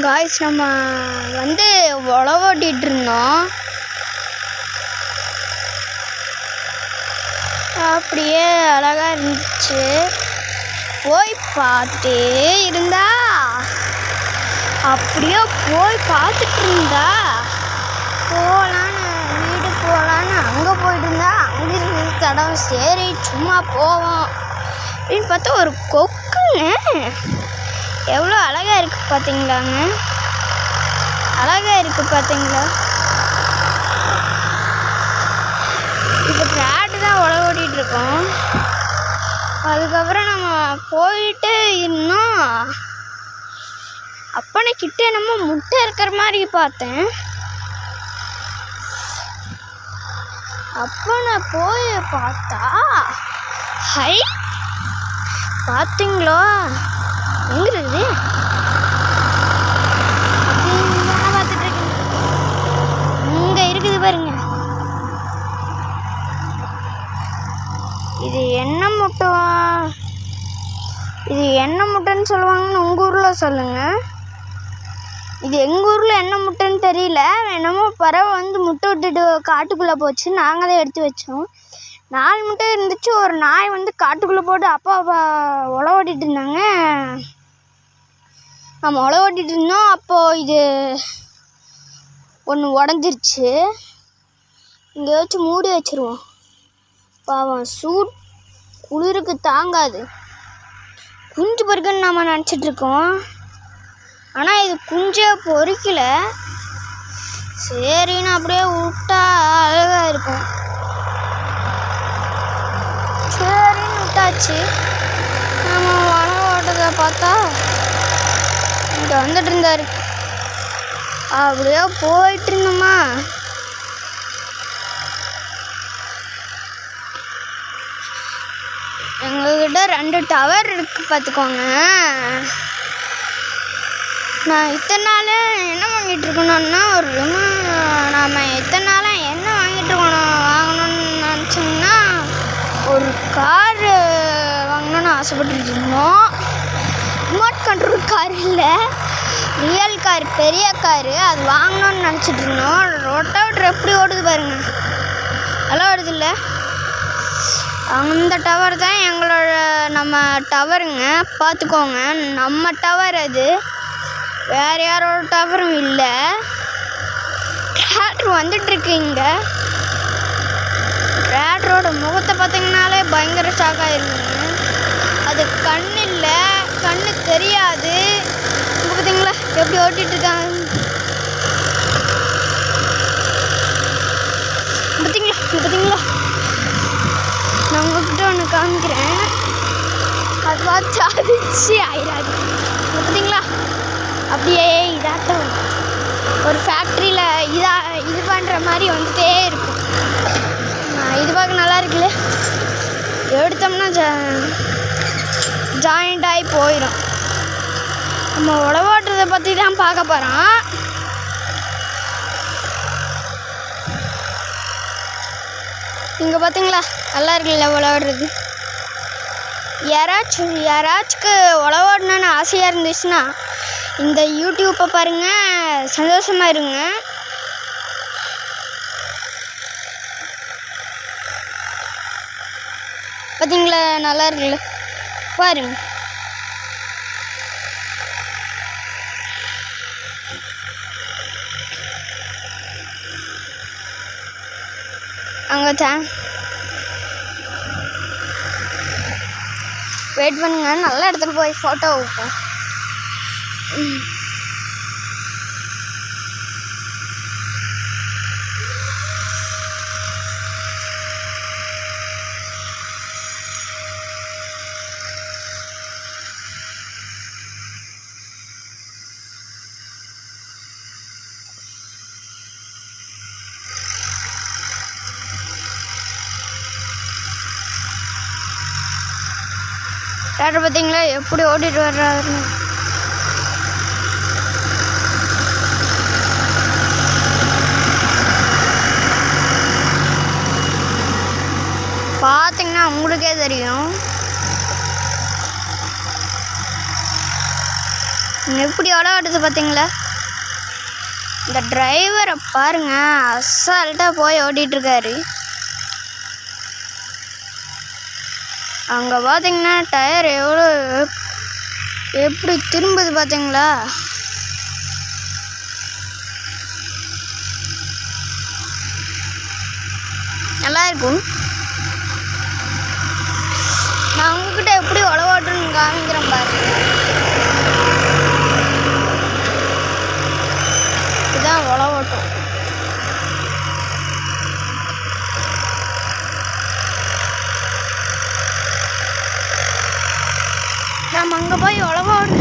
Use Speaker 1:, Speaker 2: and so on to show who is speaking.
Speaker 1: Guys நம்ம வந்து உழவு ஓட்டிகிட்டு இருந்தோம். அப்படியே அழகாக இருந்துச்சு. போய் பார்த்தே இருந்தா அப்படியே போய் பார்த்துட்டு இருந்தா போகலான்னு வீடு போகலான்னு அங்கே போயிட்டு இருந்தா அங்கே இருந்த தடம் சரி சும்மா போவோம் அப்படின்னு பார்த்தா ஒரு கொக்குங்க. எவ்வளோ அழகாக இருக்குது பார்த்தீங்களாங்க, அழகாக இருக்குது பார்த்தீங்களா. இப்போ ட்ராட்டு தான் உழவு ஓட்டிகிட்ருக்கோம். அதுக்கப்புறம் நம்ம போயிட்டு இன்னும் அப்பனை கிட்டே நம்ம முட்டை இருக்கிற மாதிரி பார்த்தேன். அப்பனை போய் பார்த்தா ஹை பார்த்தீங்களோ எங்க இருக்குது அப்படின்னு பார்த்துட்டு இருக்கேன். இங்கே இருக்குது பாருங்க. இது என்ன முட்டை, இது என்ன முட்டைன்னு சொல்லுவாங்கன்னு உங்கள் ஊரில் சொல்லுங்கள். இது எங்கள் ஊரில் என்ன முட்டைன்னு தெரியல. என்னமோ பறவை வந்து முட்டை விட்டுட்டு காட்டுக்குள்ளே போச்சு. நாங்கள் தான் எடுத்து வச்சோம். 4 முட்டை இருந்துச்சு. ஒரு நாய் வந்து காட்டுக்குள்ளே போட்டு அப்பா உழவு ஓட்டிகிட்டு இருந்தாங்க. நம்ம உழவு ஓட்டிகிட்டு இருந்தோம். அப்போது இது ஒன்று உடஞ்சிருச்சு. இங்கே வச்சு மூடி வச்சுருவோம். பாவம் சூட் குளிருக்கு தாங்காது. குஞ்சு பொறிக்கன்னு நம்ம நினச்சிட்ருக்கோம். ஆனால் இது குஞ்சே பொறிக்கல. சரின்னு அப்படியே விட்டா அழகாக இருக்கும். சரின்னு விட்டாச்சு. நம்ம உணவு ஓட்டத்தை பார்த்தா இங்கே வந்துட்டு இருந்தாரு. அப்படியே போயிட்டு இருந்தோமா. எங்ககிட்ட 2 டவர் இருக்குது பார்த்துக்கோங்க. நான் இத்தனை நாள் என்ன வாங்கிட்டு இருக்கணும்னா நாம் இத்தனை நாளாக என்ன வாங்கணும்னு நினச்சோம்னா ஒரு கார் வாங்கணும்னு ஆசைப்பட்டுட்டு இருந்தோம். ரிமோட் கண்ட்ரோல் கார் இல்லை, ரியல் கார், பெரிய காரு. அது வாங்கணும்னு நினச்சிட்டு இருந்தோம். ரோட்டாவிட்டர் எப்படி ஓடுது பாருங்க, நல்லா ஓடுது இல்லை. அந்த டவர் தான் எங்களோட நம்ம டவருங்க. பார்த்துக்கோங்க, நம்ம டவர் அது, வேறு யாரோட டவரும் இல்லை. ட்ராக்டர் வந்துட்டுருக்கு. இங்கே ட்ராக்டரோட முகத்தை பார்த்தீங்கன்னாலே பயங்கர ஷாக்காக இருக்குங்க. அது கண் இல்லை, கண்ணு தெரியாது. இங்கே பார்த்தீங்களா எப்படி ஓட்டிகிட்ருக்காங்க, பார்த்தீங்களா. நான் உங்கள்கிட்ட ஒன்று காமிக்கிறேன். அது பார்த்து அதிர்ச்சி ஆயிடாது. பார்த்தீங்களா அப்படியே இதாட்டம் ஒரு ஃபேக்ட்ரியில் இது பண்ணுற மாதிரி வந்துகிட்டே இருக்கும். இது பார்க்க நல்லா இருக்குல்ல. எடுத்தோம்னா ஜாயிண்ட் ஆகி போயிடும். நம்ம உழவாட்டுறதை பற்றி தான் பார்க்க போகிறோம். இங்கே பார்த்தீங்களா நல்லா இருக்குல்ல உழவாடுறது. யாராச்சுக்கு உழவாடணுன்னு ஆசையாக இருந்துச்சுன்னா இந்த யூடியூப்பை பாருங்கள், சந்தோஷமாக இருங்க. பார்த்தீங்களா நல்லா இருக்குல்ல பாருங்க. அங்கே வெயிட் பண்ணுங்க, நல்ல இடத்துல போய் ஃபோட்டோ வைப்போம். டாக்டர் பார்த்தீங்களா எப்படி ஓட்டிகிட்டு வர்றாருன்னு. பார்த்தீங்கன்னா உங்களுக்கே தெரியும். எப்படி ஓடுது பார்த்தீங்களா? இந்த டிரைவரை பாருங்க, அசால்ட்டாக போய் ஓட்டிகிட்ருக்காரு. அங்கே பார்த்தீங்கன்னா டயர் எப்படி திரும்புது பார்த்தீங்களா? நல்லா இருக்கும். நான் உங்ககிட்ட எப்படி உழவாட்டுன்னு காமிக்கிறேன் பாருங்க. இதுதான் உழவாட்டம். நம்ம அங்கே போய் உழவாடு